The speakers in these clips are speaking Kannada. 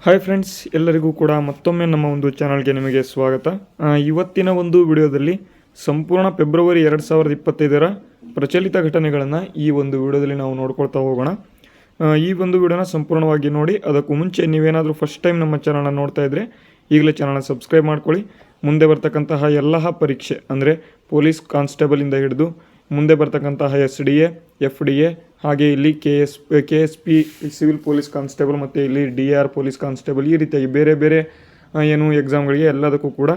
ಹಾಯ್ ಫ್ರೆಂಡ್ಸ್, ಎಲ್ಲರಿಗೂ ಕೂಡ ಮತ್ತೊಮ್ಮೆ ನಮ್ಮ ಒಂದು ಚಾನಲ್ಗೆ ನಿಮಗೆ ಸ್ವಾಗತ. ಇವತ್ತಿನ ಒಂದು ವಿಡಿಯೋದಲ್ಲಿ ಸಂಪೂರ್ಣ ಫೆಬ್ರವರಿ 2025 ಪ್ರಚಲಿತ ಘಟನೆಗಳನ್ನು ಈ ಒಂದು ವಿಡಿಯೋದಲ್ಲಿ ನಾವು ನೋಡ್ಕೊಳ್ತಾ ಹೋಗೋಣ. ಈ ಒಂದು ವಿಡಿಯೋನ ಸಂಪೂರ್ಣವಾಗಿ ನೋಡಿ. ಅದಕ್ಕೂ ಮುಂಚೆ ನೀವೇನಾದರೂ ಫಸ್ಟ್ ಟೈಮ್ ನಮ್ಮ ಚಾನಲ್ನ ನೋಡ್ತಾ ಇದ್ದರೆ ಈಗಲೇ ಚಾನಲ್ನ ಸಬ್ಸ್ಕ್ರೈಬ್ ಮಾಡ್ಕೊಳ್ಳಿ. ಮುಂದೆ ಬರ್ತಕ್ಕಂತಹ ಎಲ್ಲ ಪರೀಕ್ಷೆ ಅಂದರೆ ಪೊಲೀಸ್ ಕಾನ್ಸ್ಟೇಬಲಿಂದ ಹಿಡಿದು ಮುಂದೆ ಬರ್ತಕ್ಕಂತಹ SDA, FDA, ಹಾಗೆ ಇಲ್ಲಿ KSP ಸಿವಿಲ್ ಪೊಲೀಸ್ ಕಾನ್ಸ್ಟೇಬಲ್ ಮತ್ತು ಇಲ್ಲಿ DR ಪೊಲೀಸ್ ಕಾನ್ಸ್ಟೇಬಲ್, ಈ ರೀತಿಯಾಗಿ ಬೇರೆ ಬೇರೆ ಎಕ್ಸಾಮ್ಗಳಿಗೆ ಎಲ್ಲದಕ್ಕೂ ಕೂಡ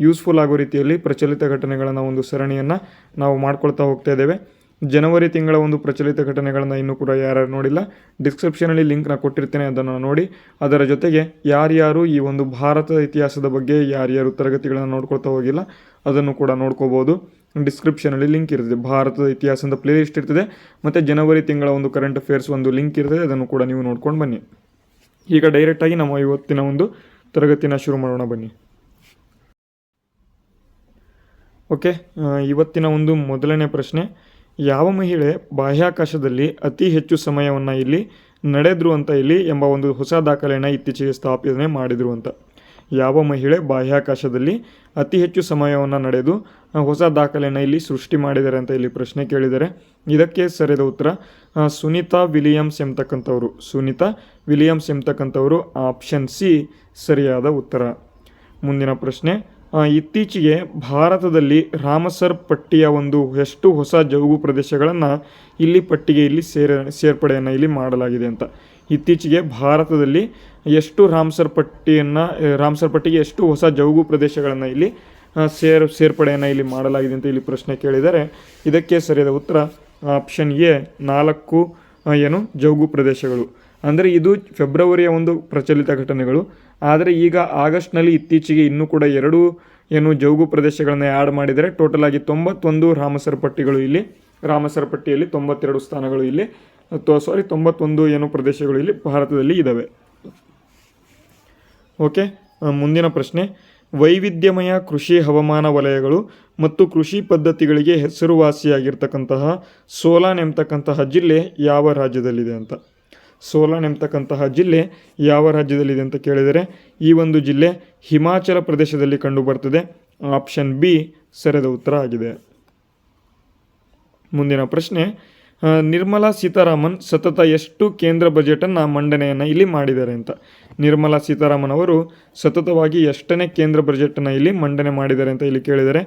ಯೂಸ್ಫುಲ್ ಆಗೋ ರೀತಿಯಲ್ಲಿ ಪ್ರಚಲಿತ ಘಟನೆಗಳನ್ನು ಒಂದು ಸರಣಿಯನ್ನು ನಾವು ಮಾಡ್ಕೊಳ್ತಾ ಹೋಗ್ತಾ ಇದ್ದೇವೆ. ಜನವರಿ ತಿಂಗಳ ಒಂದು ಪ್ರಚಲಿತ ಘಟನೆಗಳನ್ನು ಇನ್ನೂ ಕೂಡ ಯಾರ್ಯಾರು ನೋಡಿಲ್ಲ, ಡಿಸ್ಕ್ರಿಪ್ಷನಲ್ಲಿ ಲಿಂಕ್ನ ಕೊಟ್ಟಿರ್ತೇನೆ, ಅದನ್ನು ನೋಡಿ. ಅದರ ಜೊತೆಗೆ ಯಾರ್ಯಾರು ಈ ಒಂದು ಭಾರತದ ಇತಿಹಾಸದ ಬಗ್ಗೆ ಯಾರ್ಯಾರು ತರಗತಿಗಳನ್ನು ನೋಡ್ಕೊಳ್ತಾ ಹೋಗಿಲ್ಲ ಅದನ್ನು ಕೂಡ ನೋಡ್ಕೋಬೋದು. ಡಿಸ್ಕ್ರಿಪ್ಷನಲ್ಲಿ ಲಿಂಕ್ ಇರ್ತದೆ, ಭಾರತದ ಇತಿಹಾಸದ ಪ್ಲೇ ಲಿಸ್ಟ್ ಇರ್ತದೆ, ಮತ್ತು ಜನವರಿ ತಿಂಗಳ ಒಂದು ಕರೆಂಟ್ ಅಫೇರ್ಸ್ ಒಂದು ಲಿಂಕ್ ಇರ್ತದೆ, ಅದನ್ನು ಕೂಡ ನೀವು ನೋಡ್ಕೊಂಡು ಬನ್ನಿ. ಈಗ ಡೈರೆಕ್ಟಾಗಿ ನಮ್ಮ ಇವತ್ತಿನ ಒಂದು ತರಗತಿನ ಶುರು ಮಾಡೋಣ ಬನ್ನಿ. ಓಕೆ, ಇವತ್ತಿನ ಒಂದು ಮೊದಲನೇ ಪ್ರಶ್ನೆ, ಯಾವ ಮಹಿಳೆ ಬಾಹ್ಯಾಕಾಶದಲ್ಲಿ ಅತಿ ಹೆಚ್ಚು ಸಮಯವನ್ನು ಇಲ್ಲಿ ನಡೆದ್ರು ಅಂತ ಇಲ್ಲಿ ಎಂಬ ಒಂದು ಹೊಸ ದಾಖಲೆಯನ್ನು ಇತ್ತೀಚೆಗೆ ಸ್ಥಾಪನೆ ಮಾಡಿದರು ಅಂತ. ಯಾವ ಮಹಿಳೆ ಬಾಹ್ಯಾಕಾಶದಲ್ಲಿ ಅತಿ ಹೆಚ್ಚು ಸಮಯವನ್ನು ನಡೆದು ಹೊಸ ದಾಖಲೆಯನ್ನು ಇಲ್ಲಿ ಸೃಷ್ಟಿ ಮಾಡಿದ್ದಾರೆ ಅಂತ ಇಲ್ಲಿ ಪ್ರಶ್ನೆ ಕೇಳಿದ್ದಾರೆ. ಇದಕ್ಕೆ ಸರಿಯಾದ ಉತ್ತರ ಸುನೀತಾ ವಿಲಿಯಮ್ಸ್ ಎಂಬತಕ್ಕಂಥವರು ಆಪ್ಷನ್ ಸಿ ಸರಿಯಾದ ಉತ್ತರ. ಮುಂದಿನ ಪ್ರಶ್ನೆ, ಇತ್ತೀಚೆಗೆ ಭಾರತದಲ್ಲಿ ರಾಮಸರ್ ಪಟ್ಟಿಯ ಒಂದು ಎಷ್ಟು ಹೊಸ ಜೌಗು ಪ್ರದೇಶಗಳನ್ನು ಇಲ್ಲಿ ಪಟ್ಟಿಗೆ ಇಲ್ಲಿ ಸೇರ್ಪಡೆಯನ್ನು ಇಲ್ಲಿ ಮಾಡಲಾಗಿದೆ ಅಂತ. ಇತ್ತೀಚೆಗೆ ಭಾರತದಲ್ಲಿ ಎಷ್ಟು ರಾಮಸರ್ ಪಟ್ಟಿಗೆ ಎಷ್ಟು ಹೊಸ ಜೌಗು ಪ್ರದೇಶಗಳನ್ನು ಇಲ್ಲಿ ಸೇರ್ಪಡೆಯನ್ನು ಇಲ್ಲಿ ಮಾಡಲಾಗಿದೆ ಅಂತ ಇಲ್ಲಿ ಪ್ರಶ್ನೆ ಕೇಳಿದರೆ ಇದಕ್ಕೆ ಸರಿಯಾದ ಉತ್ತರ ಆಪ್ಷನ್ ಎ 4 ಜೌಗು ಪ್ರದೇಶಗಳು. ಅಂದರೆ ಇದು ಫೆಬ್ರವರಿಯ ಒಂದು ಪ್ರಚಲಿತ ಘಟನೆಗಳು. ಆದರೆ ಈಗ ಆಗಸ್ಟ್ನಲ್ಲಿ ಇತ್ತೀಚೆಗೆ ಇನ್ನೂ ಕೂಡ 2 ಜೌಗು ಪ್ರದೇಶಗಳನ್ನು ಆ್ಯಡ್ ಮಾಡಿದರೆ ಟೋಟಲ್ ಆಗಿ 91 ರಾಮಸರ್ ಪಟ್ಟಿಯಲ್ಲಿ 92 ಸ್ಥಾನಗಳು ಇಲ್ಲಿ 91 ಪ್ರದೇಶಗಳು ಇಲ್ಲಿ ಭಾರತದಲ್ಲಿ ಇದ್ದಾವೆ. ಓಕೆ, ಮುಂದಿನ ಪ್ರಶ್ನೆ, ವೈವಿಧ್ಯಮಯ ಕೃಷಿ ಹವಾಮಾನ ವಲಯಗಳು ಮತ್ತು ಕೃಷಿ ಪದ್ಧತಿಗಳಿಗೆ ಹೆಸರುವಾಸಿಯಾಗಿರ್ತಕ್ಕಂತಹ ಸೋಲಾನ್ ಎಂಬತಕ್ಕಂತಹ ಜಿಲ್ಲೆ ಯಾವ ರಾಜ್ಯದಲ್ಲಿದೆ ಅಂತ. ಸೋಲಾನ್ ಎಂಬತಕ್ಕಂತಹ ಜಿಲ್ಲೆ ಯಾವ ರಾಜ್ಯದಲ್ಲಿದೆ ಅಂತ ಕೇಳಿದರೆ ಈ ಒಂದು ಜಿಲ್ಲೆ ಹಿಮಾಚಲ ಪ್ರದೇಶದಲ್ಲಿ ಕಂಡುಬರ್ತದೆ. ಆಪ್ಷನ್ ಬಿ ಸರಿಯಾದ ಉತ್ತರ ಆಗಿದೆ. ಮುಂದಿನ ಪ್ರಶ್ನೆ, ನಿರ್ಮಲಾ ಸೀತಾರಾಮನ್ ಸತತ ಎಷ್ಟು ಕೇಂದ್ರ ಬಜೆಟನ್ನು ಮಂಡನೆಯನ್ನು ಇಲ್ಲಿ ಮಾಡಿದ್ದಾರೆ ಅಂತ. ನಿರ್ಮಲಾ ಸೀತಾರಾಮನ್ ಅವರು ಸತತವಾಗಿ ಎಷ್ಟನೇ ಕೇಂದ್ರ ಬಜೆಟನ್ನು ಇಲ್ಲಿ ಮಂಡನೆ ಮಾಡಿದ್ದಾರೆ ಅಂತ ಇಲ್ಲಿ ಕೇಳಿದರೆ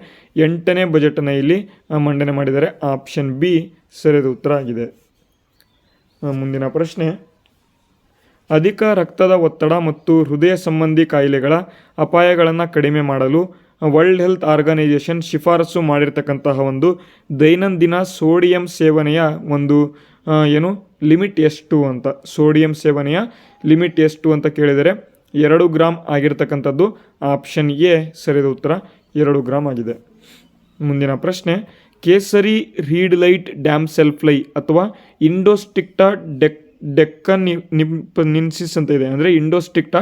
8ನೇ ಬಜೆಟನ್ನು ಇಲ್ಲಿ ಮಂಡನೆ ಮಾಡಿದ್ದಾರೆ. ಆಪ್ಷನ್ ಬಿ ಸರಿಯಾದ ಉತ್ತರ ಆಗಿದೆ. ಮುಂದಿನ ಪ್ರಶ್ನೆ, ಅಧಿಕ ರಕ್ತದ ಒತ್ತಡ ಮತ್ತು ಹೃದಯ ಸಂಬಂಧಿ ಕಾಯಿಲೆಗಳ ಅಪಾಯಗಳನ್ನು ಕಡಿಮೆ ಮಾಡಲು ವರ್ಲ್ಡ್ ಹೆಲ್ತ್ ಆರ್ಗನೈಜೇಷನ್ ಶಿಫಾರಸು ಮಾಡಿರ್ತಕ್ಕಂತಹ ಒಂದು ದೈನಂದಿನ ಸೋಡಿಯಂ ಸೇವನೆಯ ಒಂದು ಲಿಮಿಟ್ ಎಷ್ಟು ಅಂತ. ಸೋಡಿಯಂ ಸೇವನೆಯ ಲಿಮಿಟ್ ಎಷ್ಟು ಅಂತ ಕೇಳಿದರೆ 2 ಗ್ರಾಮ್ ಆಗಿರ್ತಕ್ಕಂಥದ್ದು. ಆಪ್ಷನ್ ಎ ಸರಿಯಾದ ಉತ್ತರ 2 ಗ್ರಾಮ್ ಆಗಿದೆ. ಮುಂದಿನ ಪ್ರಶ್ನೆ, ಕೇಸರಿ ರೀಡ್ ಲೈಟ್ ಡ್ಯಾಮ್ಸೆಲ್ಫ್ಲೈ ಅಥವಾ ಇಂಡೋಸ್ಟಿಕ್ಟಾ ಡೆಕ್ಕನೆನ್ಸಿಸ್ ಅಂತ ಇದೆ, ಅಂದರೆ ಇಂಡೋಸ್ಟಿಕ್ಟಾ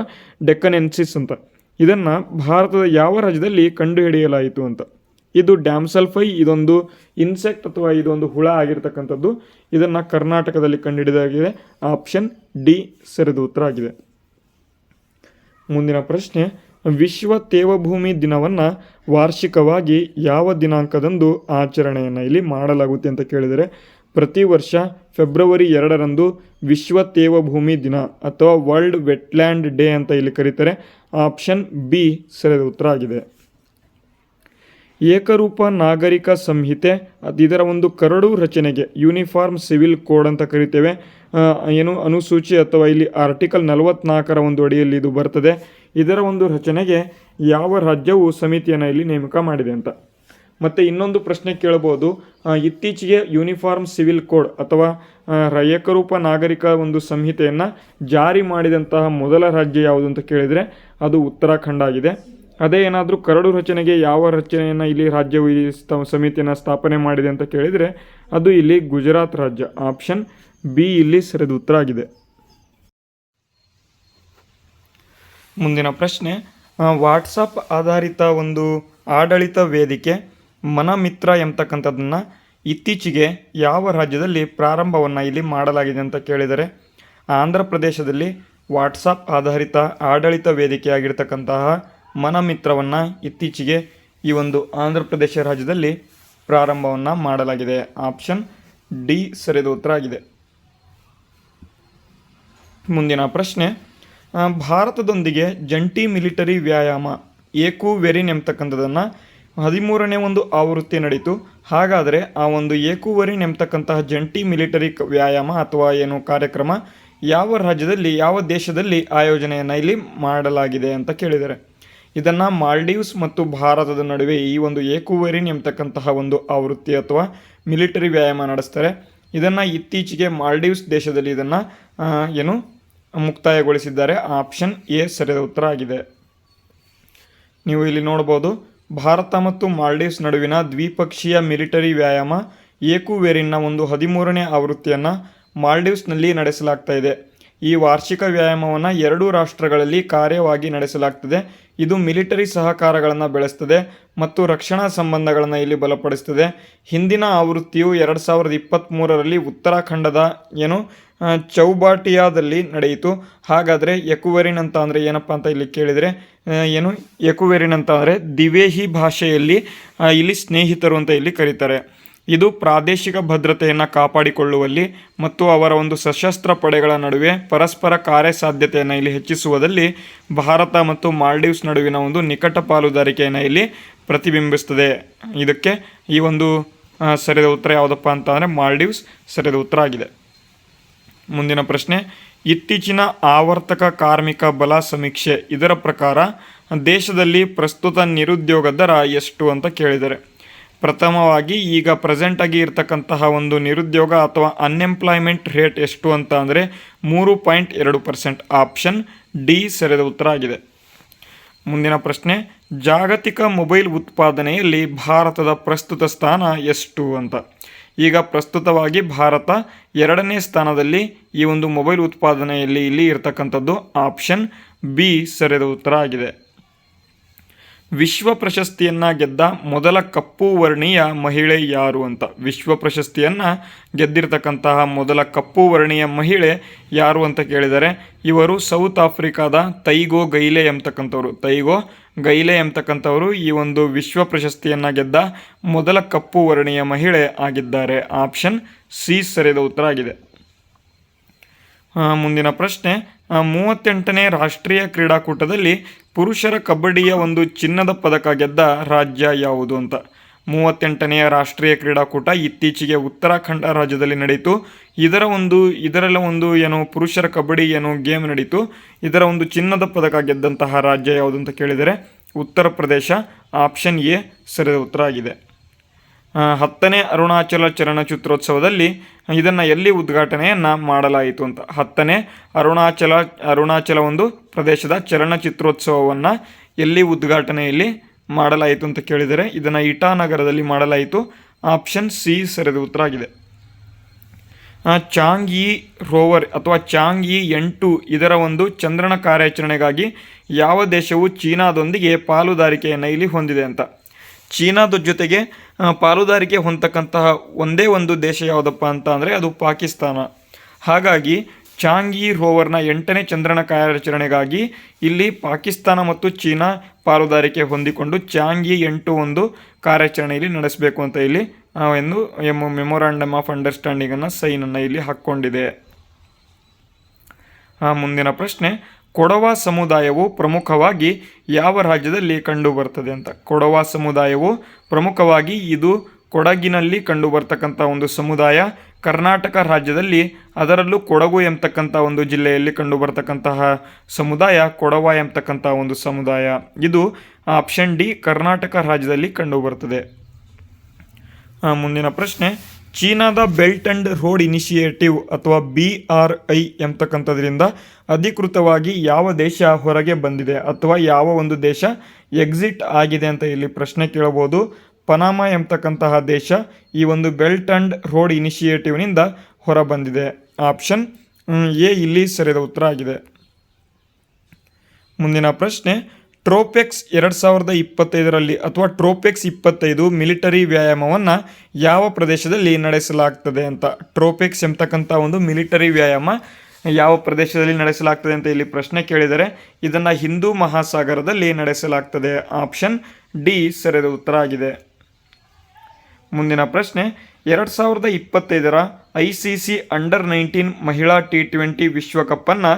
ಡೆಕ್ಕನೆನ್ಸಿಸ್ ಅಂತ. ಇದನ್ನು ಭಾರತದ ಯಾವ ರಾಜ್ಯದಲ್ಲಿ ಕಂಡುಹಿಡಿಯಲಾಯಿತು ಅಂತ. ಇದು ಡ್ಯಾಮ್ಸೆಲ್ಫ್ಲೈ ಇದೊಂದು ಇನ್ಸೆಕ್ಟ್ ಅಥವಾ ಇದೊಂದು ಹುಳ ಆಗಿರ್ತಕ್ಕಂಥದ್ದು. ಇದನ್ನು ಕರ್ನಾಟಕದಲ್ಲಿ ಕಂಡುಹಿಡಿದಾಗಿದೆ. ಆಪ್ಷನ್ ಡಿ ಸರಿಯಾದ ಉತ್ತರ ಆಗಿದೆ. ಮುಂದಿನ ಪ್ರಶ್ನೆ, ವಿಶ್ವ ತೇವಭೂಮಿ ದಿನವನ್ನು ವಾರ್ಷಿಕವಾಗಿ ಯಾವ ದಿನಾಂಕದಂದು ಆಚರಣೆಯನ್ನು ಇಲ್ಲಿ ಮಾಡಲಾಗುತ್ತೆ ಅಂತ ಕೇಳಿದರೆ ಪ್ರತಿ ವರ್ಷ ಫೆಬ್ರವರಿ 2ರಂದು ವಿಶ್ವ ತೇವಭೂಮಿ ದಿನ ಅಥವಾ ವರ್ಲ್ಡ್ ವೆಟ್ಲ್ಯಾಂಡ್ ಡೇ ಅಂತ ಇಲ್ಲಿ ಕರೀತಾರೆ. ಆಪ್ಷನ್ ಬಿ ಸರಿಯಾದ ಉತ್ತರ ಆಗಿದೆ. ಏಕರೂಪ ನಾಗರಿಕ ಸಂಹಿತೆ ಇದರ ಒಂದು ಕರಡು ರಚನೆಗೆ ಯೂನಿಫಾರ್ಮ್ ಸಿವಿಲ್ ಕೋಡ್ ಅಂತ ಕರಿತೇವೆ. ಅನುಸೂಚಿ ಅಥವಾ ಇಲ್ಲಿ ಆರ್ಟಿಕಲ್ 44ರ ಒಂದು ಅಡಿಯಲ್ಲಿ ಇದು ಬರ್ತದೆ. ಇದರ ಒಂದು ರಚನೆಗೆ ಯಾವ ರಾಜ್ಯವು ಸಮಿತಿಯನ್ನು ಇಲ್ಲಿ ನೇಮಕ ಮಾಡಿದೆ ಅಂತ. ಮತ್ತು ಇನ್ನೊಂದು ಪ್ರಶ್ನೆ ಕೇಳಬಹುದು, ಇತ್ತೀಚೆಗೆ ಯೂನಿಫಾರ್ಮ್ ಸಿವಿಲ್ ಕೋಡ್ ಅಥವಾ ಏಕರೂಪ ನಾಗರಿಕ ಒಂದು ಸಂಹಿತೆಯನ್ನು ಜಾರಿ ಮಾಡಿದಂತಹ ಮೊದಲ ರಾಜ್ಯ ಯಾವುದು ಅಂತ ಕೇಳಿದರೆ ಅದು ಉತ್ತರಾಖಂಡ ಆಗಿದೆ. ಅದೇ ಏನಾದರೂ ಕರಡು ರಚನೆಗೆ ಯಾವ ರಚನೆಯನ್ನು ಇಲ್ಲಿ ರಾಜ್ಯವು ಈ ಸಮಿತಿಯನ್ನು ಸ್ಥಾಪನೆ ಮಾಡಿದೆ ಅಂತ ಕೇಳಿದರೆ ಅದು ಇಲ್ಲಿ ಗುಜರಾತ್ ರಾಜ್ಯ. ಆಪ್ಷನ್ ಬಿ ಇಲ್ಲಿ ಸರಿಯಾದ ಉತ್ತರ ಆಗಿದೆ. ಮುಂದಿನ ಪ್ರಶ್ನೆ, ವಾಟ್ಸಪ್ ಆಧಾರಿತ ಒಂದು ಆಡಳಿತ ವೇದಿಕೆ ಮನಮಿತ್ರ ಎಂಬತಕ್ಕಂಥದ್ದನ್ನು ಇತ್ತೀಚೆಗೆ ಯಾವ ರಾಜ್ಯದಲ್ಲಿ ಪ್ರಾರಂಭವನ್ನು ಇಲ್ಲಿ ಮಾಡಲಾಗಿದೆ ಅಂತ ಕೇಳಿದರೆ ಆಂಧ್ರ ಪ್ರದೇಶದಲ್ಲಿ ವಾಟ್ಸಪ್ ಆಧಾರಿತ ಆಡಳಿತ ವೇದಿಕೆಯಾಗಿರ್ತಕ್ಕಂತಹ ಮನಮಿತ್ರವನ್ನು ಇತ್ತೀಚೆಗೆ ಈ ಒಂದು ಆಂಧ್ರ ಪ್ರದೇಶ ರಾಜ್ಯದಲ್ಲಿ ಪ್ರಾರಂಭವನ್ನು ಮಾಡಲಾಗಿದೆ. ಆಪ್ಷನ್ ಡಿ ಸರಿಯಾದ ಉತ್ತರ ಆಗಿದೆ. ಮುಂದಿನ ಪ್ರಶ್ನೆ, ಭಾರತದೊಂದಿಗೆ ಜಂಟಿ ಮಿಲಿಟರಿ ವ್ಯಾಯಾಮ ಏಕೂವೆರಿನ್ ಎಂಬತಕ್ಕಂಥದ್ದನ್ನು 13ನೇ ಒಂದು ಆವೃತ್ತಿ ನಡೀತು. ಹಾಗಾದರೆ ಆ ಒಂದು ಏಕೂವೆರಿನ್ ಎಂಬತಕ್ಕಂತಹ ಜಂಟಿ ಮಿಲಿಟರಿ ವ್ಯಾಯಾಮ ಅಥವಾ ಏನು ಕಾರ್ಯಕ್ರಮ ಯಾವ ರಾಜ್ಯದಲ್ಲಿ ಯಾವ ದೇಶದಲ್ಲಿ ಆಯೋಜನೆಯನ್ನು ಇಲ್ಲಿ ಮಾಡಲಾಗಿದೆ ಅಂತ ಕೇಳಿದ್ದಾರೆ. ಇದನ್ನು ಮಾಲ್ಡೀವ್ಸ್ ಮತ್ತು ಭಾರತದ ನಡುವೆ ಈ ಒಂದು ಏಕೂವೆರಿನ್ ಎಂಬತಕ್ಕಂತಹ ಒಂದು ಆವೃತ್ತಿ ಅಥವಾ ಮಿಲಿಟರಿ ವ್ಯಾಯಾಮ ನಡೆಸ್ತಾರೆ. ಇದನ್ನು ಇತ್ತೀಚೆಗೆ ಮಾಲ್ಡೀವ್ಸ್ ದೇಶದಲ್ಲಿ ಇದನ್ನು ಮುಕ್ತಾಯಗೊಳಿಸಿದ್ದಾರೆ. ಆಪ್ಷನ್ ಎ ಸರಿಯಾದ ಉತ್ತರ ಆಗಿದೆ. ನೀವು ಇಲ್ಲಿ ನೋಡ್ಬೋದು, ಭಾರತ ಮತ್ತು ಮಾಲ್ಡೀವ್ಸ್ ನಡುವಿನ ದ್ವಿಪಕ್ಷೀಯ ಮಿಲಿಟರಿ ವ್ಯಾಯಾಮ ಏಕೂವೆರಿನ್ನ ಒಂದು 13ನೇ ಆವೃತ್ತಿಯನ್ನು ಮಾಲ್ಡೀವ್ಸ್ನಲ್ಲಿ ನಡೆಸಲಾಗ್ತಾ ಇದೆ. ಈ ವಾರ್ಷಿಕ ವ್ಯಾಯಾಮವನ್ನು 2 ರಾಷ್ಟ್ರಗಳಲ್ಲಿ ಕಾರ್ಯವಾಗಿ ನಡೆಸಲಾಗ್ತದೆ. ಇದು ಮಿಲಿಟರಿ ಸಹಕಾರಗಳನ್ನು ಬೆಳೆಸ್ತದೆ ಮತ್ತು ರಕ್ಷಣಾ ಸಂಬಂಧಗಳನ್ನು ಇಲ್ಲಿ ಬಲಪಡಿಸ್ತದೆ. ಹಿಂದಿನ ಆವೃತ್ತಿಯು 2023ರಲ್ಲಿ ಉತ್ತರಾಖಂಡದ ಚೌಬಾಟಿಯಾದಲ್ಲಿ ನಡೆಯಿತು. ಹಾಗಾದರೆ ಎಕುವೆರಿನ್ ಅಂತ ಅಂದರೆ ಏನಪ್ಪ ಅಂತ ಇಲ್ಲಿ ಕೇಳಿದರೆ ಎಕುವೆರಿನ್ ಅಂತ ಅಂದರೆ ದಿವೇಹಿ ಭಾಷೆಯಲ್ಲಿ ಇಲ್ಲಿ ಸ್ನೇಹಿತರು ಅಂತ ಇಲ್ಲಿ ಕರೀತಾರೆ. ಇದು ಪ್ರಾದೇಶಿಕ ಭದ್ರತೆಯನ್ನು ಕಾಪಾಡಿಕೊಳ್ಳುವಲ್ಲಿ ಮತ್ತು ಅವರ ಒಂದು ಸಶಸ್ತ್ರ ಪಡೆಗಳ ನಡುವೆ ಪರಸ್ಪರ ಕಾರ್ಯಸಾಧ್ಯತೆಯನ್ನು ಇಲ್ಲಿ ಹೆಚ್ಚಿಸುವುದರಲ್ಲಿ ಭಾರತ ಮತ್ತು ಮಾಲ್ಡೀವ್ಸ್ ನಡುವಿನ ಒಂದು ನಿಕಟ ಪಾಲುದಾರಿಕೆಯನ್ನು ಇಲ್ಲಿ ಪ್ರತಿಬಿಂಬಿಸ್ತದೆ. ಇದಕ್ಕೆ ಈ ಒಂದು ಸರಿಯಾದ ಉತ್ತರ ಯಾವುದಪ್ಪ ಅಂತ ಅಂದರೆ ಮಾಲ್ಡೀವ್ಸ್ ಸರಿಯಾದ ಉತ್ತರ ಆಗಿದೆ. ಮುಂದಿನ ಪ್ರಶ್ನೆ, ಇತ್ತೀಚಿನ ಆವರ್ತಕ ಕಾರ್ಮಿಕ ಬಲ ಸಮೀಕ್ಷೆ ಇದರ ಪ್ರಕಾರ ದೇಶದಲ್ಲಿ ಪ್ರಸ್ತುತ ನಿರುದ್ಯೋಗ ದರ ಎಷ್ಟು ಅಂತ ಕೇಳಿದ್ದಾರೆ. ಪ್ರಥಮವಾಗಿ ಈಗ ಪ್ರೆಸೆಂಟಾಗಿ ಇರತಕ್ಕಂತಹ ಒಂದು ನಿರುದ್ಯೋಗ ಅಥವಾ ಅನ್ಎಂಪ್ಲಾಯ್ಮೆಂಟ್ ರೇಟ್ ಎಷ್ಟು ಅಂತ ಅಂದರೆ 3.2%. ಆಪ್ಷನ್ ಡಿ ಸರಿಯಾದ ಉತ್ತರ ಆಗಿದೆ. ಮುಂದಿನ ಪ್ರಶ್ನೆ, ಜಾಗತಿಕ ಮೊಬೈಲ್ ಉತ್ಪಾದನೆಯಲ್ಲಿ ಭಾರತದ ಪ್ರಸ್ತುತ ಸ್ಥಾನ ಎಷ್ಟು ಅಂತ. ಈಗ ಪ್ರಸ್ತುತವಾಗಿ ಭಾರತ 2ನೇ ಸ್ಥಾನದಲ್ಲಿ ಈ ಒಂದು ಮೊಬೈಲ್ ಉತ್ಪಾದನೆಯಲ್ಲಿ ಇಲ್ಲಿ ಇರತಕ್ಕಂಥದ್ದು. ಆಪ್ಷನ್ ಬಿ ಸರಿಯಾದ ಉತ್ತರ ಆಗಿದೆ. ವಿಶ್ವ ಪ್ರಶಸ್ತಿಯನ್ನು ಗೆದ್ದ ಮೊದಲ ಕಪ್ಪು ವರ್ಣೀಯ ಮಹಿಳೆ ಯಾರು ಅಂತ. ವಿಶ್ವ ಪ್ರಶಸ್ತಿಯನ್ನು ಗೆದ್ದಿರ್ತಕ್ಕಂತಹ ಮೊದಲ ಕಪ್ಪು ವರ್ಣೀಯ ಮಹಿಳೆ ಯಾರು ಅಂತ ಕೇಳಿದರೆ ಇವರು ಸೌತ್ ಆಫ್ರಿಕಾದ ತೈಗೋ ಗೈಲೆ ಎಂಬತಕ್ಕಂಥವರು ಈ ಒಂದು ವಿಶ್ವ ಪ್ರಶಸ್ತಿಯನ್ನು ಗೆದ್ದ ಮೊದಲ ಕಪ್ಪು ವರ್ಣೀಯ ಮಹಿಳೆ ಆಗಿದ್ದಾರೆ. ಆಪ್ಷನ್ ಸಿ ಸರಿಯಾದ ಉತ್ತರ ಆಗಿದೆ. ಮುಂದಿನ ಪ್ರಶ್ನೆ, 38ನೇ ರಾಷ್ಟ್ರೀಯ ಕ್ರೀಡಾಕೂಟದಲ್ಲಿ ಪುರುಷರ ಕಬಡ್ಡಿಯ ಒಂದು ಚಿನ್ನದ ಪದಕ ಗೆದ್ದ ರಾಜ್ಯ ಯಾವುದು ಅಂತ. 38ನೆಯ ರಾಷ್ಟ್ರೀಯ ಕ್ರೀಡಾಕೂಟ ಇತ್ತೀಚೆಗೆ ಉತ್ತರಾಖಂಡ ರಾಜ್ಯದಲ್ಲಿ ನಡೆಯಿತು. ಇದರೆಲ್ಲ ಒಂದು ಪುರುಷರ ಕಬಡ್ಡಿ ಗೇಮ್ ನಡೀತು. ಇದರ ಒಂದು ಚಿನ್ನದ ಪದಕ ಗೆದ್ದಂತಹ ರಾಜ್ಯ ಯಾವುದು ಅಂತ ಕೇಳಿದರೆ ಉತ್ತರ ಪ್ರದೇಶ. ಆಪ್ಷನ್ ಎ ಸರಿಯಾದ ಉತ್ತರ ಆಗಿದೆ. 10ನೇ ಅರುಣಾಚಲ ಚಲನಚಿತ್ರೋತ್ಸವದಲ್ಲಿ ಇದನ್ನು ಎಲ್ಲಿ ಉದ್ಘಾಟನೆಯನ್ನು ಮಾಡಲಾಯಿತು ಅಂತ. 10ನೇ ಅರುಣಾಚಲ ಒಂದು ಪ್ರದೇಶದ ಚಲನಚಿತ್ರೋತ್ಸವವನ್ನು ಎಲ್ಲಿ ಉದ್ಘಾಟನೆಯಲ್ಲಿ ಮಾಡಲಾಯಿತು ಅಂತ ಕೇಳಿದರೆ ಇದನ್ನು ಇಟಾನಗರದಲ್ಲಿ ಮಾಡಲಾಯಿತು. ಆಪ್ಷನ್ ಸಿ ಸರಿಯಾದ ಉತ್ತರ ಆಗಿದೆ. ಚಾಂಗ್-ಇ ರೋವರ್ ಅಥವಾ ಚಾಂಗ್-ಇ 8 ಇದರ ಒಂದು ಚಂದ್ರನ ಕಾರ್ಯಾಚರಣೆಗಾಗಿ ಯಾವ ದೇಶವು ಚೀನಾದೊಂದಿಗೆ ಪಾಲುದಾರಿಕೆಯನ್ನು ಇಲ್ಲಿ ಹೊಂದಿದೆ ಅಂತ. ಚೀನಾದ ಜೊತೆಗೆ ಪಾಲುದಾರಿಕೆ ಹೊಂದತಕ್ಕಂತಹ ಒಂದೇ ಒಂದು ದೇಶ ಯಾವುದಪ್ಪ ಅಂತ ಅಂದರೆ ಅದು ಪಾಕಿಸ್ತಾನ. ಹಾಗಾಗಿ ಚಾಂಗ್-ಇ ರೋವರ್ನ 8ನೇ ಚಂದ್ರನ ಕಾರ್ಯಾಚರಣೆಗಾಗಿ ಇಲ್ಲಿ ಪಾಕಿಸ್ತಾನ ಮತ್ತು ಚೀನಾ ಪಾಲುದಾರಿಕೆ ಹೊಂದಿಕೊಂಡು ಚಾಂಗ್-ಇ 8 ಒಂದು ಕಾರ್ಯಾಚರಣೆಯಲ್ಲಿ ನಡೆಸಬೇಕು ಅಂತ ಇಲ್ಲಿ ಒಂದು ಮೆಮೊರಾಂಡಮ್ ಆಫ್ ಅಂಡರ್ಸ್ಟ್ಯಾಂಡಿಂಗನ್ನು ಸೈನನ್ನು ಇಲ್ಲಿ ಹಾಕ್ಕೊಂಡಿದೆ. ಮುಂದಿನ ಪ್ರಶ್ನೆ, ಕೊಡವ ಸಮುದಾಯವು ಪ್ರಮುಖವಾಗಿ ಯಾವ ರಾಜ್ಯದಲ್ಲಿ ಕಂಡುಬರ್ತದೆ ಅಂತ. ಕೊಡವ ಸಮುದಾಯವು ಪ್ರಮುಖವಾಗಿ ಇದು ಕೊಡಗಿನಲ್ಲಿ ಕಂಡುಬರ್ತಕ್ಕಂಥ ಒಂದು ಸಮುದಾಯ. ಕರ್ನಾಟಕ ರಾಜ್ಯದಲ್ಲಿ ಅದರಲ್ಲೂ ಕೊಡಗು ಎಂಬತಕ್ಕಂಥ ಒಂದು ಜಿಲ್ಲೆಯಲ್ಲಿ ಕಂಡುಬರ್ತಕ್ಕಂತಹ ಸಮುದಾಯ ಕೊಡವ ಎಂಬತಕ್ಕಂಥ ಒಂದು ಸಮುದಾಯ. ಇದು ಆಪ್ಷನ್ ಡಿ ಕರ್ನಾಟಕ ರಾಜ್ಯದಲ್ಲಿ ಕಂಡುಬರ್ತದೆ. ಮುಂದಿನ ಪ್ರಶ್ನೆ, ಚೀನಾದ ಬೆಲ್ಟ್ ಆ್ಯಂಡ್ ರೋಡ್ ಇನಿಷಿಯೇಟಿವ್ ಅಥವಾ BRI ಎಂಬತಕ್ಕಂಥದ್ರಿಂದ ಅಧಿಕೃತವಾಗಿ ಯಾವ ದೇಶ ಹೊರಗೆ ಬಂದಿದೆ ಅಥವಾ ಯಾವ ಒಂದು ದೇಶ ಎಕ್ಸಿಟ್ ಆಗಿದೆ ಅಂತ ಇಲ್ಲಿ ಪ್ರಶ್ನೆ ಕೇಳಬಹುದು. ಪನಾಮ ಎಂಬತಕ್ಕಂತಹ ದೇಶ ಈ ಒಂದು ಬೆಲ್ಟ್ ಆ್ಯಂಡ್ ರೋಡ್ ಇನಿಷಿಯೇಟಿವ್ನಿಂದ ಹೊರಬಂದಿದೆ. ಆಪ್ಷನ್ ಎ ಇಲ್ಲಿ ಸರಿಯಾದ ಉತ್ತರ ಆಗಿದೆ. ಮುಂದಿನ ಪ್ರಶ್ನೆ, ಟ್ರೋಪೆಕ್ಸ್ 2025ರಲ್ಲಿ ಅಥವಾ ಟ್ರೋಪೆಕ್ಸ್ 25 ಮಿಲಿಟರಿ ವ್ಯಾಯಾಮವನ್ನು ಯಾವ ಪ್ರದೇಶದಲ್ಲಿ ನಡೆಸಲಾಗ್ತದೆ ಅಂತ. ಟ್ರೋಪೆಕ್ಸ್ ಎಂಬತಕ್ಕಂಥ ಒಂದು ಮಿಲಿಟರಿ ವ್ಯಾಯಾಮ ಯಾವ ಪ್ರದೇಶದಲ್ಲಿ ನಡೆಸಲಾಗ್ತದೆ ಅಂತ ಇಲ್ಲಿ ಪ್ರಶ್ನೆ ಕೇಳಿದರೆ ಇದನ್ನು ಹಿಂದೂ ಮಹಾಸಾಗರದಲ್ಲಿ ನಡೆಸಲಾಗ್ತದೆ. ಆಪ್ಷನ್ ಡಿ ಸರಿಯಾದ ಉತ್ತರ ಆಗಿದೆ. ಮುಂದಿನ ಪ್ರಶ್ನೆ, 2025 ICC ಅಂಡರ್-19 ಮಹಿಳಾ T20 ವಿಶ್ವಕಪ್ಪನ್ನು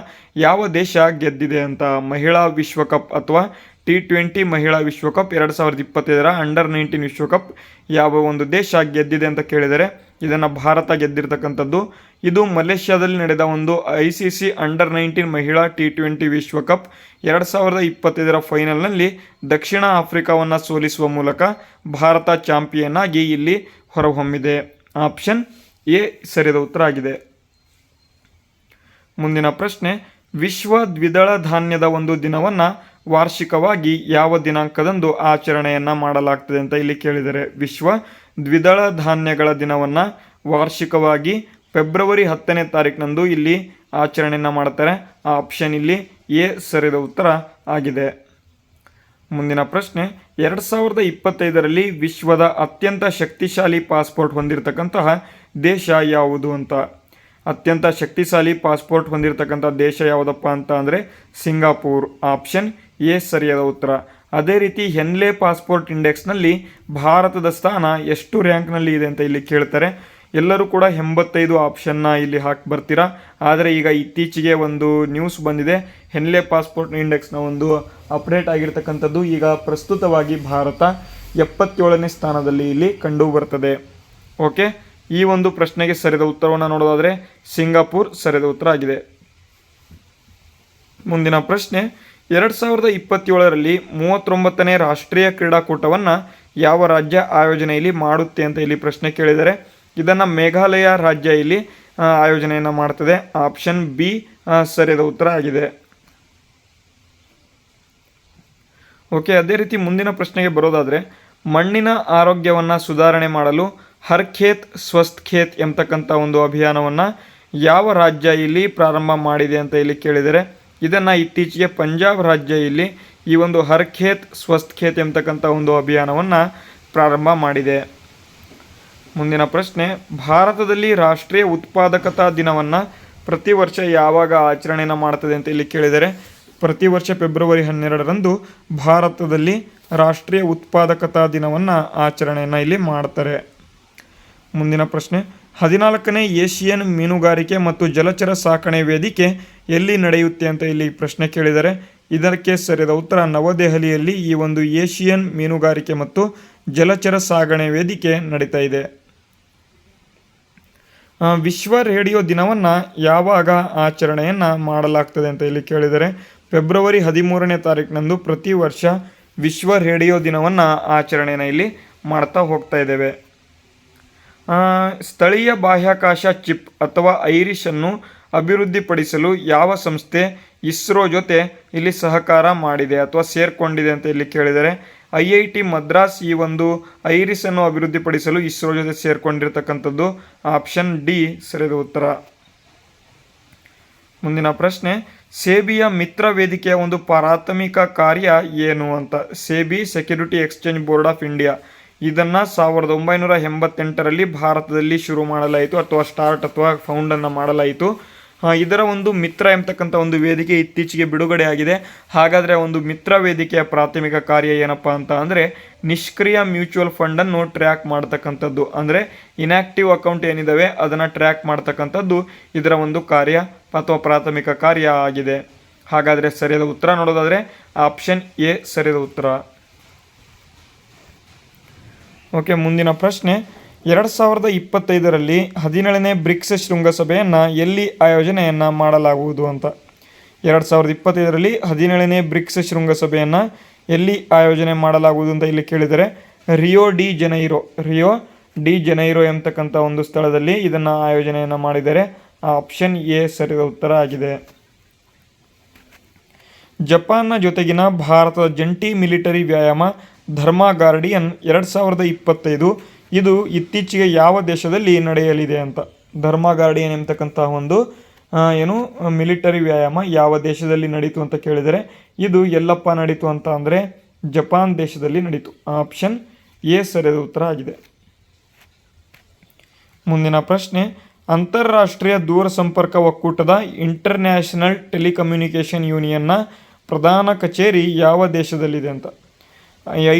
ಯಾವ ದೇಶ ಗೆದ್ದಿದೆ ಅಂತ. ಮಹಿಳಾ ವಿಶ್ವಕಪ್ ಅಥವಾ T20 ಮಹಿಳಾ ವಿಶ್ವಕಪ್ 2025 ಅಂಡರ್-19 ವಿಶ್ವಕಪ್ ಯಾವ ಒಂದು ದೇಶ ಗೆದ್ದಿದೆ ಅಂತ ಕೇಳಿದರೆ ಇದನ್ನು ಭಾರತ ಗೆದ್ದಿರ್ತಕ್ಕಂಥದ್ದು. ಇದು ಮಲೇಷ್ಯಾದಲ್ಲಿ ನಡೆದ ಒಂದು ICC ಅಂಡರ್-19 ಮಹಿಳಾ T20 ವಿಶ್ವಕಪ್ 2025 ಫೈನಲ್ನಲ್ಲಿ ದಕ್ಷಿಣ ಆಫ್ರಿಕಾವನ್ನು ಸೋಲಿಸುವ ಮೂಲಕ ಭಾರತ ಚಾಂಪಿಯನ್ ಆಗಿ ಇಲ್ಲಿ ಹೊರಹೊಮ್ಮಿದೆ. ಆಪ್ಷನ್ ಎ ಸರಿಯಾದ ಉತ್ತರ ಆಗಿದೆ. ಮುಂದಿನ ಪ್ರಶ್ನೆ, ವಿಶ್ವ ದ್ವಿದಳ ಧಾನ್ಯದ ಒಂದು ದಿನವನ್ನು ವಾರ್ಷಿಕವಾಗಿ ಯಾವ ದಿನಾಂಕದಂದು ಆಚರಣೆಯನ್ನು ಮಾಡಲಾಗ್ತದೆ ಅಂತ ಇಲ್ಲಿ ಕೇಳಿದರೆ ವಿಶ್ವ ದ್ವಿದಳ ಧಾನ್ಯಗಳ ದಿನವನ್ನು ವಾರ್ಷಿಕವಾಗಿ ಫೆಬ್ರವರಿ 10ನೇ ತಾರೀಕಿನಂದು ಇಲ್ಲಿ ಆಚರಣೆಯನ್ನು ಮಾಡ್ತಾರೆ. ಆಪ್ಷನ್ ಇಲ್ಲಿ ಎ ಸರಿಯಾದ ಉತ್ತರ ಆಗಿದೆ. ಮುಂದಿನ ಪ್ರಶ್ನೆ, 2025 ವಿಶ್ವದ ಅತ್ಯಂತ ಶಕ್ತಿಶಾಲಿ ಪಾಸ್ಪೋರ್ಟ್ ಹೊಂದಿರತಕ್ಕಂತಹ ದೇಶ ಯಾವುದು ಅಂತ. ಅತ್ಯಂತ ಶಕ್ತಿಶಾಲಿ ಪಾಸ್ಪೋರ್ಟ್ ಹೊಂದಿರತಕ್ಕಂಥ ದೇಶ ಯಾವುದಪ್ಪ ಅಂತ ಅಂದರೆ ಸಿಂಗಾಪುರ್. ಆಪ್ಷನ್ ಎ ಸರಿಯಾದ ಉತ್ತರ. ಅದೇ ರೀತಿ ಹೆನ್ಲೆ ಪಾಸ್ಪೋರ್ಟ್ ಇಂಡೆಕ್ಸ್ನಲ್ಲಿ ಭಾರತದ ಸ್ಥಾನ ಎಷ್ಟು ರ್ಯಾಂಕ್ನಲ್ಲಿ ಇದೆ ಅಂತ ಇಲ್ಲಿ ಕೇಳ್ತಾರೆ. ಎಲ್ಲರೂ ಕೂಡ 85 ಆಪ್ಷನ್ನ ಇಲ್ಲಿ ಹಾಕಿ ಬರ್ತೀರಾ. ಆದರೆ ಈಗ ಇತ್ತೀಚೆಗೆ ಒಂದು ನ್ಯೂಸ್ ಬಂದಿದೆ, ಹೆನ್ಲೆ ಪಾಸ್ಪೋರ್ಟ್ ಇಂಡೆಕ್ಸ್ನ ಒಂದು ಅಪ್ಡೇಟ್ ಆಗಿರ್ತಕ್ಕಂಥದ್ದು. ಈಗ ಪ್ರಸ್ತುತವಾಗಿ ಭಾರತ 77ನೇ ಸ್ಥಾನದಲ್ಲಿ ಇಲ್ಲಿ ಕಂಡು ಬರ್ತದೆ. ಓಕೆ, ಈ ಒಂದು ಪ್ರಶ್ನೆಗೆ ಸರಿಯಾದ ಉತ್ತರವನ್ನು ನೋಡೋದಾದರೆ ಸಿಂಗಾಪುರ್ ಸರಿಯಾದ ಉತ್ತರ ಆಗಿದೆ. ಮುಂದಿನ ಪ್ರಶ್ನೆ, 2027 39ನೇ ರಾಷ್ಟ್ರೀಯ ಕ್ರೀಡಾಕೂಟವನ್ನು ಯಾವ ರಾಜ್ಯ ಆಯೋಜನೆಯಲ್ಲಿ ಮಾಡುತ್ತೆ ಅಂತ ಇಲ್ಲಿ ಪ್ರಶ್ನೆ ಕೇಳಿದರೆ ಇದನ್ನು ಮೇಘಾಲಯ ರಾಜ್ಯ ಇಲ್ಲಿ ಆಯೋಜನೆಯನ್ನು ಮಾಡ್ತದೆ. ಆಪ್ಷನ್ ಬಿ ಸರಿಯಾದ ಉತ್ತರ ಆಗಿದೆ. ಓಕೆ, ಅದೇ ರೀತಿ ಮುಂದಿನ ಪ್ರಶ್ನೆಗೆ ಬರೋದಾದರೆ ಮಣ್ಣಿನ ಆರೋಗ್ಯವನ್ನು ಸುಧಾರಣೆ ಮಾಡಲು ಹರ್ ಖೇತ್ ಸ್ವಸ್ಥ ಖೇತ್ ಎಂಬತಕ್ಕಂಥ ಒಂದು ಅಭಿಯಾನವನ್ನು ಯಾವ ರಾಜ್ಯ ಇಲ್ಲಿ ಪ್ರಾರಂಭ ಮಾಡಿದೆ ಅಂತ ಇಲ್ಲಿ ಕೇಳಿದರೆ ಇದನ್ನು ಇತ್ತೀಚೆಗೆ ಪಂಜಾಬ್ ರಾಜ್ಯ ಇಲ್ಲಿ ಈ ಒಂದು ಹರ್ ಖೇತ್ ಸ್ವಸ್ಥ ಖೇತ್ ಎಂಬತಕ್ಕಂಥ ಒಂದು ಅಭಿಯಾನವನ್ನು ಪ್ರಾರಂಭ ಮಾಡಿದೆ. ಮುಂದಿನ ಪ್ರಶ್ನೆ, ಭಾರತದಲ್ಲಿ ರಾಷ್ಟ್ರೀಯ ಉತ್ಪಾದಕತಾ ದಿನವನ್ನು ಪ್ರತಿ ವರ್ಷ ಯಾವಾಗ ಆಚರಣೆಯನ್ನು ಮಾಡ್ತದೆ ಅಂತ ಇಲ್ಲಿ ಕೇಳಿದರೆ ಪ್ರತಿ ವರ್ಷ ಫೆಬ್ರವರಿ 12ರಂದು ಭಾರತದಲ್ಲಿ ರಾಷ್ಟ್ರೀಯ ಉತ್ಪಾದಕತಾ ದಿನವನ್ನು ಆಚರಣೆಯನ್ನು ಇಲ್ಲಿ ಮಾಡ್ತಾರೆ. ಮುಂದಿನ ಪ್ರಶ್ನೆ, 14ನೇ ಏಷಿಯನ್ ಮೀನುಗಾರಿಕೆ ಮತ್ತು ಜಲಚರ ಸಾಕಣೆ ವೇದಿಕೆ ಎಲ್ಲಿ ನಡೆಯುತ್ತೆ ಅಂತ ಇಲ್ಲಿ ಪ್ರಶ್ನೆ ಕೇಳಿದರೆ ಇದಕ್ಕೆ ಸರಿಯಾದ ಉತ್ತರ ನವದೆಹಲಿಯಲ್ಲಿ ಈ ಒಂದು ಏಷಿಯನ್ ಮೀನುಗಾರಿಕೆ ಮತ್ತು ಜಲಚರ ಸಾಗಣೆ ವೇದಿಕೆ ನಡೀತಾ ಇದೆ. ವಿಶ್ವ ರೇಡಿಯೋ ದಿನವನ್ನು ಯಾವಾಗ ಆಚರಣೆಯನ್ನು ಮಾಡಲಾಗ್ತದೆ ಅಂತ ಇಲ್ಲಿ ಕೇಳಿದರೆ ಫೆಬ್ರವರಿ 13ನೇ ತಾರೀಕಿನಂದು ಪ್ರತಿ ವರ್ಷ ವಿಶ್ವ ರೇಡಿಯೋ ದಿನವನ್ನು ಆಚರಣೆಯನ್ನು ಇಲ್ಲಿ ಮಾಡ್ತಾ ಹೋಗ್ತಾ ಇದ್ದೇವೆ. ಸ್ಥಳೀಯ ಬಾಹ್ಯಾಕಾಶ ಚಿಪ್ ಅಥವಾ ಐರಿಷನ್ನು ಅಭಿವೃದ್ಧಿಪಡಿಸಲು ಯಾವ ಸಂಸ್ಥೆ ಇಸ್ರೋ ಜೊತೆ ಇಲ್ಲಿ ಸಹಕಾರ ಮಾಡಿದೆ ಅಥವಾ ಸೇರ್ಕೊಂಡಿದೆ ಅಂತ ಇಲ್ಲಿ ಕೇಳಿದರೆ IIT ಮದ್ರಾಸ್ ಈ ಒಂದು ಐರಿಸನ್ನು ಅಭಿವೃದ್ಧಿಪಡಿಸಲು ಇಸ್ರೋ ಜೊತೆ ಸೇರ್ಕೊಂಡಿರ್ತಕ್ಕಂಥದ್ದು. ಆಪ್ಷನ್ ಡಿ ಸರಿಯಾದ ಉತ್ತರ. ಮುಂದಿನ ಪ್ರಶ್ನೆ, ಸೇಬಿಯ ಮಿತ್ರ ವೇದಿಕೆಯ ಒಂದು ಪ್ರಾಥಮಿಕ ಕಾರ್ಯ ಏನು ಅಂತ. SEBI security exchange board of India ಇದನ್ನು 1988 ಭಾರತದಲ್ಲಿ ಶುರು ಮಾಡಲಾಯಿತು ಅಥವಾ ಸ್ಟಾರ್ಟ್ ಅಥವಾ ಫೌಂಡನ್ನು ಮಾಡಲಾಯಿತು. ಇದರ ಒಂದು ಮಿತ್ರ ಎಂಬತಕ್ಕಂಥ ಒಂದು ವೇದಿಕೆ ಇತ್ತೀಚೆಗೆ ಬಿಡುಗಡೆ ಆಗಿದೆ. ಹಾಗಾದರೆ ಒಂದು ಮಿತ್ರ ವೇದಿಕೆಯ ಪ್ರಾಥಮಿಕ ಕಾರ್ಯ ಏನಪ್ಪ ಅಂತ ಅಂದರೆ ನಿಷ್ಕ್ರಿಯ ಮ್ಯೂಚುವಲ್ ಫಂಡನ್ನು ಟ್ರ್ಯಾಕ್ ಮಾಡ್ತಕ್ಕಂಥದ್ದು. ಅಂದರೆ ಇನ್ಯಾಕ್ಟಿವ್ ಅಕೌಂಟ್ ಏನಿದ್ದಾವೆ ಅದನ್ನು ಟ್ರ್ಯಾಕ್ ಮಾಡ್ತಕ್ಕಂಥದ್ದು ಇದರ ಒಂದು ಕಾರ್ಯ ಅಥವಾ ಪ್ರಾಥಮಿಕ ಕಾರ್ಯ ಆಗಿದೆ. ಹಾಗಾದರೆ ಸರಿಯಾದ ಉತ್ತರ ನೋಡೋದಾದರೆ ಆಪ್ಷನ್ ಎ ಸರಿಯಾದ ಉತ್ತರ. ಓಕೆ, ಮುಂದಿನ ಪ್ರಶ್ನೆ, 2025 17ನೇ ಬ್ರಿಕ್ಸ್ ಶೃಂಗಸಭೆಯನ್ನು ಎಲ್ಲಿ ಆಯೋಜನೆಯನ್ನು ಮಾಡಲಾಗುವುದು ಅಂತ. 2025 17ನೇ ಬ್ರಿಕ್ಸ್ ಶೃಂಗಸಭೆಯನ್ನು ಎಲ್ಲಿ ಆಯೋಜನೆ ಮಾಡಲಾಗುವುದು ಅಂತ ಇಲ್ಲಿ ಕೇಳಿದರೆ ರಿಯೋ ಡಿ ಜನೈರೋ ಎಂಬತಕ್ಕಂಥ ಒಂದು ಸ್ಥಳದಲ್ಲಿ ಇದನ್ನು ಆಯೋಜನೆಯನ್ನು ಮಾಡಿದರೆ. ಆಪ್ಷನ್ ಎ ಸರಿಯಾದ ಉತ್ತರ ಆಗಿದೆ. ಜಪಾನ್ನ ಜೊತೆಗಿನ ಭಾರತದ ಜಂಟಿ ಮಿಲಿಟರಿ ವ್ಯಾಯಾಮ ಧರ್ಮ ಗಾರ್ಡಿಯನ್ 2025 ಇದು ಇತ್ತೀಚೆಗೆ ಯಾವ ದೇಶದಲ್ಲಿ ನಡೆಯಲಿದೆ ಅಂತ. ಧರ್ಮ ಗಾರ್ಡಿಯನ್ ಎಂಬತಕ್ಕಂಥ ಒಂದು ಮಿಲಿಟರಿ ವ್ಯಾಯಾಮ ಯಾವ ದೇಶದಲ್ಲಿ ನಡೀತು ಅಂತ ಕೇಳಿದರೆ ಇದು ಎಲ್ಲಪ್ಪ ನಡೀತು ಅಂತ ಅಂದರೆ ಜಪಾನ್ ದೇಶದಲ್ಲಿ ನಡೀತು. ಆಪ್ಷನ್ ಎ ಸರಿಯಾದ ಉತ್ತರ ಆಗಿದೆ. ಮುಂದಿನ ಪ್ರಶ್ನೆ, ಅಂತಾರಾಷ್ಟ್ರೀಯ ದೂರಸಂಪರ್ಕ ಒಕ್ಕೂಟದ ಇಂಟರ್ನ್ಯಾಷನಲ್ ಟೆಲಿಕಮ್ಯುನಿಕೇಷನ್ ಯೂನಿಯನ್ನ ಪ್ರಧಾನ ಕಚೇರಿ ಯಾವ ದೇಶದಲ್ಲಿದೆ ಅಂತ.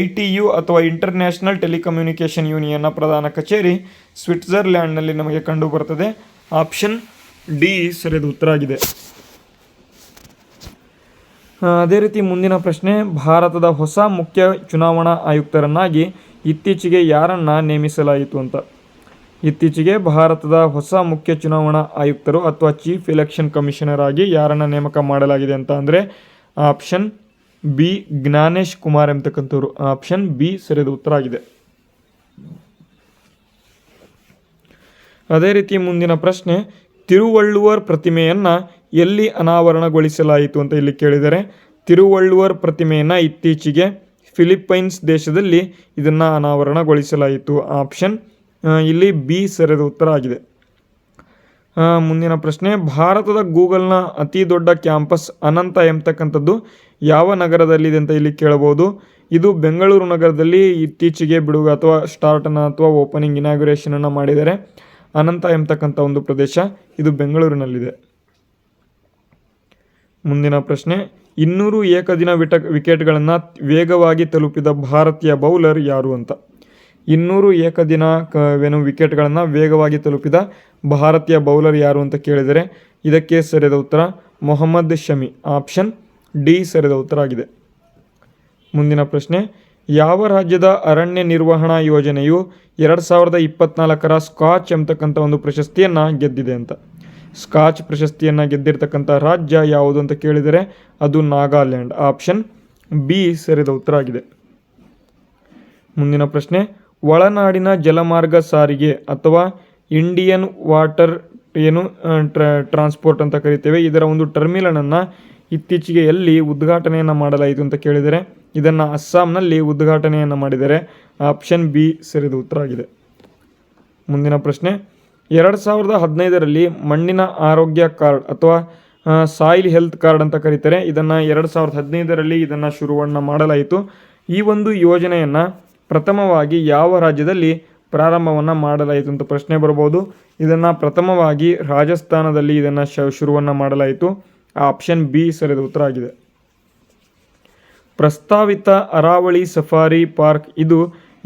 ITU ಅಥವಾ ಇಂಟರ್ನ್ಯಾಷನಲ್ ಟೆಲಿಕಮ್ಯುನಿಕೇಷನ್ ಯೂನಿಯನ್ನ ಪ್ರಧಾನ ಕಚೇರಿ ಸ್ವಿಟ್ಜರ್ಲ್ಯಾಂಡ್ನಲ್ಲಿ ನಮಗೆ ಕಂಡು ಬರ್ತದೆ. ಆಪ್ಷನ್ ಡಿ ಸರಿಯಾದ ಉತ್ತರ ಆಗಿದೆ. ಅದೇ ರೀತಿ ಮುಂದಿನ ಪ್ರಶ್ನೆ, ಭಾರತದ ಹೊಸ ಮುಖ್ಯ ಚುನಾವಣಾ ಆಯುಕ್ತರನ್ನಾಗಿ ಇತ್ತೀಚೆಗೆ ಯಾರನ್ನ ನೇಮಿಸಲಾಯಿತು ಅಂತ. ಇತ್ತೀಚೆಗೆ ಭಾರತದ ಹೊಸ ಮುಖ್ಯ ಚುನಾವಣಾ ಆಯುಕ್ತರು ಅಥವಾ ಚೀಫ್ ಎಲೆಕ್ಷನ್ ಕಮಿಷನರ್ ಆಗಿ ಯಾರನ್ನ ನೇಮಕ ಮಾಡಲಾಗಿದೆ ಅಂತ ಅಂದರೆ ಆಪ್ಷನ್ ಬಿ ಜ್ಞಾನೇಶ್ ಕುಮಾರ್ ಎಂಬತಕ್ಕಂಥವ್ರು. ಆಪ್ಷನ್ ಬಿ ಸರಿಯಾದ ಉತ್ತರ ಆಗಿದೆ. ಅದೇ ರೀತಿ ಮುಂದಿನ ಪ್ರಶ್ನೆ, ತಿರುವಳ್ಳುವರ್ ಪ್ರತಿಮೆಯನ್ನು ಎಲ್ಲಿ ಅನಾವರಣಗೊಳಿಸಲಾಯಿತು ಅಂತ ಇಲ್ಲಿ ಕೇಳಿದರೆ, ತಿರುವಳ್ಳುವರ್ ಪ್ರತಿಮೆಯನ್ನು ಇತ್ತೀಚೆಗೆ ಫಿಲಿಪ್ಪೈನ್ಸ್ ದೇಶದಲ್ಲಿ ಇದನ್ನು ಅನಾವರಣಗೊಳಿಸಲಾಯಿತು. ಆಪ್ಷನ್ ಇಲ್ಲಿ ಬಿ ಸರಿಯಾದ ಉತ್ತರ ಆಗಿದೆ. ಮುಂದಿನ ಪ್ರಶ್ನೆ, ಭಾರತದ ಗೂಗಲ್ನ ಅತಿ ದೊಡ್ಡ ಕ್ಯಾಂಪಸ್ ಅನಂತ ಎಂಬತಕ್ಕಂಥದ್ದು ಯಾವ ನಗರದಲ್ಲಿದೆ ಅಂತ ಇಲ್ಲಿ ಕೇಳಬಹುದು. ಇದು ಬೆಂಗಳೂರು ನಗರದಲ್ಲಿ ಇತ್ತೀಚೆಗೆ ಬಿಡುಗ ಅಥವಾ ಸ್ಟಾರ್ಟನ್ನು ಅಥವಾ ಓಪನಿಂಗ್ ಇನಾಗ್ಯುರೇಷನನ್ನು ಮಾಡಿದ್ದಾರೆ. ಅನಂತ ಎಂಬತಕ್ಕಂಥ ಒಂದು ಪ್ರದೇಶ ಇದು ಬೆಂಗಳೂರಿನಲ್ಲಿದೆ. ಮುಂದಿನ ಪ್ರಶ್ನೆ, 200 ಏಕದಿನ ವಿಕೆಟ್ಗಳನ್ನು ವೇಗವಾಗಿ ತಲುಪಿದ ಭಾರತೀಯ ಬೌಲರ್ ಯಾರು ಅಂತ. 200 ಏಕದಿನ ವಿಕೆಟ್ಗಳನ್ನು ವೇಗವಾಗಿ ತಲುಪಿದ ಭಾರತೀಯ ಬೌಲರ್ ಯಾರು ಅಂತ ಕೇಳಿದರೆ ಇದಕ್ಕೆ ಸರಿಯಾದ ಉತ್ತರ ಮೊಹಮ್ಮದ್ ಶಮಿ. ಆಪ್ಷನ್ ಡಿ ಸರಿಯಾದ ಉತ್ತರ ಆಗಿದೆ. ಮುಂದಿನ ಪ್ರಶ್ನೆ, ಯಾವ ರಾಜ್ಯದ ಅರಣ್ಯ ನಿರ್ವಹಣಾ ಯೋಜನೆಯು 2024ರ ಸ್ಕಾಚ್ ಎಂಬತಕ್ಕಂಥ ಒಂದು ಪ್ರಶಸ್ತಿಯನ್ನು ಗೆದ್ದಿದೆ ಅಂತ. ಸ್ಕಾಚ್ ಪ್ರಶಸ್ತಿಯನ್ನು ಗೆದ್ದಿರ್ತಕ್ಕಂಥ ರಾಜ್ಯ ಯಾವುದು ಅಂತ ಕೇಳಿದರೆ ಅದು ನಾಗಾಲ್ಯಾಂಡ್. ಆಪ್ಷನ್ ಬಿ ಸರಿಯಾದ ಉತ್ತರ ಆಗಿದೆ. ಮುಂದಿನ ಪ್ರಶ್ನೆ, ಒಳನಾಡಿನ ಜಲಮಾರ್ಗ ಸಾರಿಗೆ ಅಥವಾ ಇಂಡಿಯನ್ ವಾಟರ್ ಟ್ರಾನ್ಸ್ಪೋರ್ಟ್ ಅಂತ ಕರಿತೇವೆ, ಇದರ ಒಂದು ಟರ್ಮಿನಲನ್ನು ಇತ್ತೀಚೆಗೆ ಎಲ್ಲಿ ಉದ್ಘಾಟನೆಯನ್ನು ಮಾಡಲಾಯಿತು ಅಂತ ಕೇಳಿದರೆ ಇದನ್ನು ಅಸ್ಸಾಂನಲ್ಲಿ ಉದ್ಘಾಟನೆಯನ್ನು ಮಾಡಿದ್ದಾರೆ. ಆಪ್ಷನ್ ಬಿ ಸರಿಯಾದ ಉತ್ತರ ಆಗಿದೆ. ಮುಂದಿನ ಪ್ರಶ್ನೆ, 2015ರಲ್ಲಿ ಮಣ್ಣಿನ ಆರೋಗ್ಯ ಕಾರ್ಡ್ ಅಥವಾ ಸಾಯಿಲ್ ಹೆಲ್ತ್ ಕಾರ್ಡ್ ಅಂತ ಕರೀತಾರೆ, ಇದನ್ನು 2015ರಲ್ಲಿ ಇದನ್ನು ಶುರುವನ್ನು ಮಾಡಲಾಯಿತು. ಈ ಒಂದು ಯೋಜನೆಯನ್ನು ಪ್ರಥಮವಾಗಿ ಯಾವ ರಾಜ್ಯದಲ್ಲಿ ಪ್ರಾರಂಭವನ್ನು ಮಾಡಲಾಯಿತು ಅಂತ ಪ್ರಶ್ನೆ ಬರ್ಬೋದು. ಇದನ್ನು ಪ್ರಥಮವಾಗಿ ರಾಜಸ್ಥಾನದಲ್ಲಿ ಇದನ್ನು ಶುರುವನ್ನು ಮಾಡಲಾಯಿತು. ಆಪ್ಷನ್ ಬಿ ಸರಿಯಾದ ಉತ್ತರ ಆಗಿದೆ. ಪ್ರಸ್ತಾವಿತ ಅರಾವಳಿ ಸಫಾರಿ ಪಾರ್ಕ್ ಇದು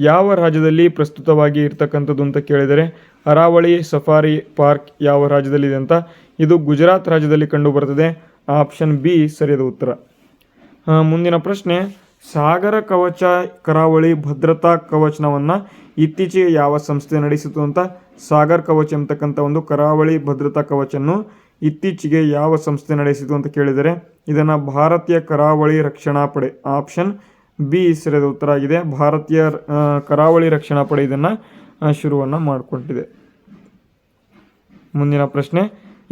ಯಾವ ರಾಜ್ಯದಲ್ಲಿ ಪ್ರಸ್ತುತವಾಗಿ ಇರ್ತಕ್ಕಂಥದ್ದು ಅಂತ ಕೇಳಿದರೆ ಅರಾವಳಿ ಸಫಾರಿ ಪಾರ್ಕ್ ಯಾವ ರಾಜ್ಯದಲ್ಲಿದೆ ಅಂತ ಇದು ಗುಜರಾತ್ ರಾಜ್ಯದಲ್ಲಿ ಕಂಡುಬರುತ್ತದೆ. ಆಪ್ಷನ್ ಬಿ ಸರಿಯಾದ ಉತ್ತರ. ಮುಂದಿನ ಪ್ರಶ್ನೆ, ಸಾಗರ ಕವಚ ಕರಾವಳಿ ಭದ್ರತಾ ಕವಚನವನ್ನು ಇತ್ತೀಚೆಗೆ ಯಾವ ಸಂಸ್ಥೆ ನಡೆಸಿತು ಅಂತ. ಸಾಗರ್ ಕವಚ ಎಂಬತಕ್ಕಂಥ ಒಂದು ಕರಾವಳಿ ಭದ್ರತಾ ಕವಚನ್ನು ಇತ್ತೀಚೆಗೆ ಯಾವ ಸಂಸ್ಥೆ ನಡೆಸಿತು ಅಂತ ಕೇಳಿದರೆ ಇದನ್ನು ಭಾರತೀಯ ಕರಾವಳಿ ರಕ್ಷಣಾ ಪಡೆ. ಆಪ್ಷನ್ ಬಿ ಸರಿಯಾದ ಉತ್ತರ ಆಗಿದೆ. ಭಾರತೀಯ ಕರಾವಳಿ ರಕ್ಷಣಾ ಪಡೆ ಇದನ್ನು ಶುರುವನ್ನು ಮಾಡಿಕೊಂಡಿದೆ. ಮುಂದಿನ ಪ್ರಶ್ನೆ,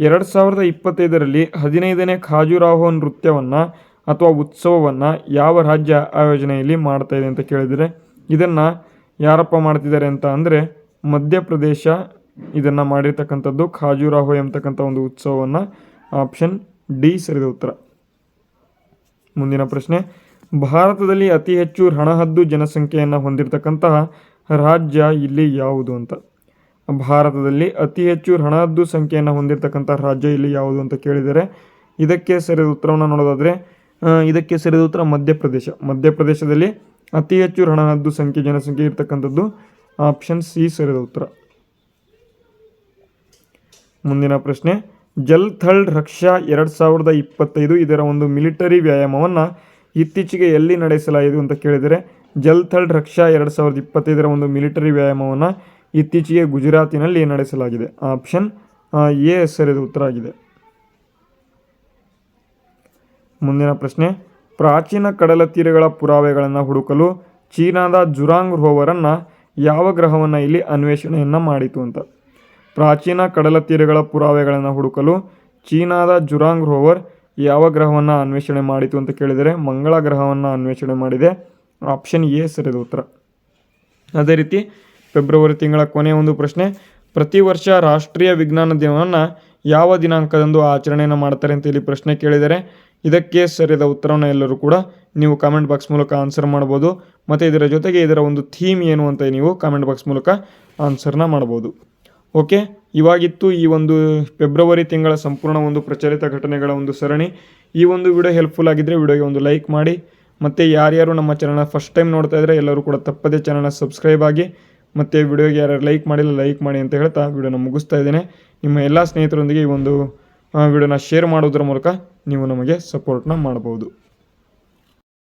2025ರಲ್ಲಿ 15ನೇ ಖಾಜುರಾಹೋ ನೃತ್ಯವನ್ನು ಅಥವಾ ಉತ್ಸವವನ್ನು ಯಾವ ರಾಜ್ಯ ಆಯೋಜನೆಯಲ್ಲಿ ಮಾಡ್ತಾ ಇದೆ ಅಂತ ಕೇಳಿದರೆ ಇದನ್ನು ಯಾರಪ್ಪ ಮಾಡ್ತಿದ್ದಾರೆ ಅಂತ ಅಂದರೆ ಮಧ್ಯಪ್ರದೇಶ ಇದನ್ನು ಮಾಡಿರ್ತಕ್ಕಂಥದ್ದು ಖಾಜುರಾಹೋ ಎಂಬತಕ್ಕಂಥ ಒಂದು ಉತ್ಸವವನ್ನು. ಆಪ್ಷನ್ ಡಿ ಸರಿಯಾದ ಉತ್ತರ. ಮುಂದಿನ ಪ್ರಶ್ನೆ, ಭಾರತದಲ್ಲಿ ಅತಿ ಹೆಚ್ಚು ರಣಹದ್ದು ಜನಸಂಖ್ಯೆಯನ್ನು ಹೊಂದಿರತಕ್ಕಂತಹ ರಾಜ್ಯ ಇಲ್ಲಿ ಯಾವುದು ಅಂತ. ಭಾರತದಲ್ಲಿ ಅತಿ ಹೆಚ್ಚು ರಣಹದ್ದು ಸಂಖ್ಯೆಯನ್ನು ಹೊಂದಿರತಕ್ಕಂಥ ರಾಜ್ಯ ಇಲ್ಲಿ ಯಾವುದು ಅಂತ ಕೇಳಿದರೆ ಇದಕ್ಕೆ ಸರಿಯಾದ ಉತ್ತರವನ್ನು ನೋಡೋದಾದರೆ ಇದಕ್ಕೆ ಸರಿಯಾದ ಉತ್ತರ ಮಧ್ಯಪ್ರದೇಶ. ಮಧ್ಯಪ್ರದೇಶದಲ್ಲಿ ಅತಿ ಹೆಚ್ಚು ರಣಹದ್ದು ಜನಸಂಖ್ಯೆ ಇರತಕ್ಕಂಥದ್ದು. ಆಪ್ಷನ್ ಸಿ ಸರಿಯಾದ ಉತ್ತರ. ಮುಂದಿನ ಪ್ರಶ್ನೆ, ಜಲ್ ಥಳ್ ರಕ್ಷಾ 2025 ಇದರ ಒಂದು ಮಿಲಿಟರಿ ವ್ಯಾಯಾಮವನ್ನು ಇತ್ತೀಚೆಗೆ ಎಲ್ಲಿ ನಡೆಸಲಾಯಿತು ಅಂತ ಕೇಳಿದರೆ ಜಲ್ ಥಳ್ ರಕ್ಷಾ 2025 ಒಂದು ಮಿಲಿಟರಿ ವ್ಯಾಯಾಮವನ್ನು ಇತ್ತೀಚೆಗೆ ಗುಜರಾತಿನಲ್ಲಿ ನಡೆಸಲಾಗಿದೆ. ಆಪ್ಷನ್ ಎ ಸರಿಯಾದ ಉತ್ತರ ಆಗಿದೆ. ಮುಂದಿನ ಪ್ರಶ್ನೆ, ಪ್ರಾಚೀನ ಕಡಲ ತೀರಗಳ ಪುರಾವೆಗಳನ್ನು ಹುಡುಕಲು ಚೀನಾದ ಜುರಾಂಗ್ ರೋವರನ್ನು ಯಾವ ಗ್ರಹವನ್ನು ಇಲ್ಲಿ ಅನ್ವೇಷಣೆಯನ್ನು ಮಾಡಿತು ಅಂತ. ಪ್ರಾಚೀನ ಕಡಲ ತೀರಗಳ ಪುರಾವೆಗಳನ್ನು ಹುಡುಕಲು ಚೀನಾದ ಜುರಾಂಗ್ ರೋವರ್ ಯಾವ ಗ್ರಹವನ್ನು ಅನ್ವೇಷಣೆ ಮಾಡಿತು ಅಂತ ಕೇಳಿದರೆ ಮಂಗಳ ಗ್ರಹವನ್ನು ಅನ್ವೇಷಣೆ ಮಾಡಿದೆ. ಆಪ್ಷನ್ ಎ ಸರಿಯಾದ ಉತ್ತರ. ಅದೇ ರೀತಿ ಫೆಬ್ರವರಿ ತಿಂಗಳ ಕೊನೆಯ ಒಂದು ಪ್ರಶ್ನೆ, ಪ್ರತಿ ವರ್ಷ ರಾಷ್ಟ್ರೀಯ ವಿಜ್ಞಾನ ದಿನವನ್ನು ಯಾವ ದಿನಾಂಕದಂದು ಆಚರಣೆಯನ್ನು ಮಾಡ್ತಾರೆ ಅಂತ ಇಲ್ಲಿ ಪ್ರಶ್ನೆ ಕೇಳಿದರೆ ಇದಕ್ಕೆ ಸರಿಯಾದ ಉತ್ತರವನ್ನು ಎಲ್ಲರೂ ಕೂಡ ನೀವು ಕಾಮೆಂಟ್ ಬಾಕ್ಸ್ ಮೂಲಕ ಆನ್ಸರ್ ಮಾಡ್ಬೋದು. ಮತ್ತು ಇದರ ಜೊತೆಗೆ ಇದರ ಒಂದು ಥೀಮ್ ಏನು ಅಂತ ನೀವು ಕಾಮೆಂಟ್ ಬಾಕ್ಸ್ ಮೂಲಕ ಆನ್ಸರ್ನ ಮಾಡ್ಬೋದು. ಓಕೆ, ಇವಾಗಿತ್ತು ಈ ಒಂದು ಫೆಬ್ರವರಿ ತಿಂಗಳ ಸಂಪೂರ್ಣ ಒಂದು ಪ್ರಚಲಿತ ಘಟನೆಗಳ ಒಂದು ಸರಣಿ. ಈ ಒಂದು ವಿಡಿಯೋ ಹೆಲ್ಪ್ಫುಲ್ ಆಗಿದ್ದರೆ ವಿಡಿಯೋಗೆ ಒಂದು ಲೈಕ್ ಮಾಡಿ. ಮತ್ತು ಯಾರ್ಯಾರು ನಮ್ಮ ಚಾನಲ್ನ ಫಸ್ಟ್ ಟೈಮ್ ನೋಡ್ತಾ ಇದ್ದರೆ ಎಲ್ಲರೂ ಕೂಡ ತಪ್ಪದೇ ಚಾನಲ್ನ ಸಬ್ಸ್ಕ್ರೈಬ್ ಆಗಿ. ಮತ್ತು ವಿಡಿಯೋಗೆ ಯಾರು ಲೈಕ್ ಮಾಡಿಲ್ಲ ಲೈಕ್ ಮಾಡಿ ಅಂತ ಹೇಳ್ತಾ ವಿಡಿಯೋನ ಮುಗಿಸ್ತಾ ಇದ್ದೇನೆ. ನಿಮ್ಮ ಎಲ್ಲ ಸ್ನೇಹಿತರೊಂದಿಗೆ ಈ ಒಂದು ವಿಡಿಯೋನ ಶೇರ್ ಮಾಡೋದ್ರ ಮೂಲಕ ನೀವು ನಮಗೆ ಸಪೋರ್ಟ್ನ ಮಾಡ್ಬೋದು.